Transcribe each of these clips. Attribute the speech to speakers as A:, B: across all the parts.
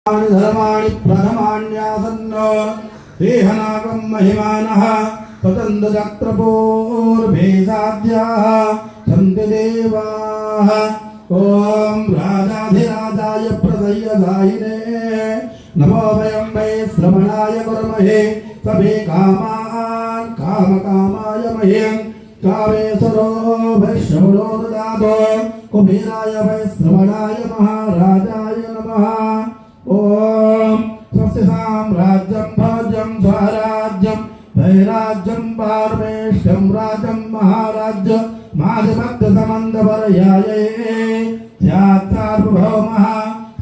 A: धर्माणि प्रथमान्यासन्न देहनागं महिमानः पतन्दचक्रपोर्भेसाद्याः सन्ति देवाः। ॐ राजाधिराजाय प्रदय्यदायिने नमो वयं वै श्रवणाय कुर्महे सभे कामान् कामकामाय मह्यं कामेश्वरो वैश्रवणो ददातु कुबेराय वै श्रवणाय महाराजाय नमः। ओम स्वस्ति साम्राज्यं भोज्यं स्वराज्यं वैराज्यं पारमेष्ठं राज्यं महाराज्य माधिपत्य समन्दवर्याये स्यात् सार्वभौमः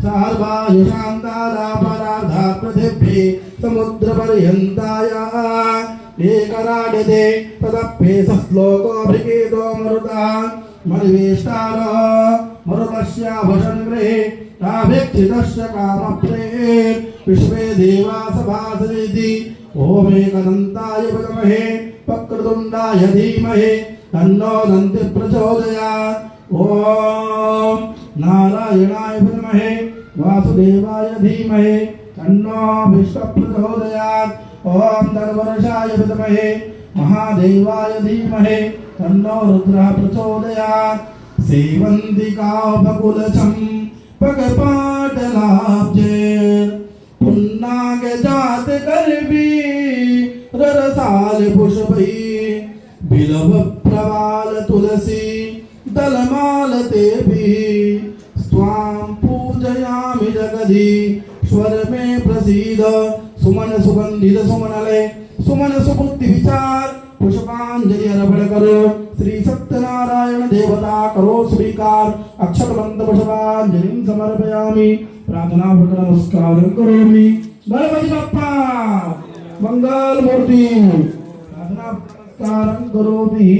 A: सर्वायुषान्तारापराधा पृथिवी समुद्रपर्यन्ताय एकराडिते तदप्येषश्लोकोऽभिगीतो मरुतः मरिवेष्टारो मरुतस्याभशङ्ग्रहे ताभिक्षितस्य कामप्रेर विश्वे देवा सभासरिति ओम एकदन्ताय विद्महे वक्रतुण्डाय धीमहि तन्नो दन्ति प्रचोदयात्। ओम नारायणाय विद्महे वासुदेवाय धीमहि तन्नो विष्णुः प्रचोदयात्। ओम धनुर्वर्षाय विद्महे महादेवाय धीमहि तन्नो रुद्रः प्रचोदयात्। सेवन्तिका बकुलचम् पगपाटलाब्जे पुन्नाग जात करबी ररसाल पुष्पै बिलव प्रवाल तुलसी दलमाल तेभी स्वां पूजयामि जगदीश्वर में प्रसीद। सुमन सुगंधित सुमनले सुमन सुबुद्धि विचार पुष्पांजलि अर्पण करो। श्री सत्यनारायण देवता करो स्वीकार। अक्षत बंद पुष्पांजलि समर्पयामि। प्रार्थना पूर्वक नमस्कार करोमि। गणपति बप्पा मंगल मूर्ति प्रार्थना नमस्कार करोमि।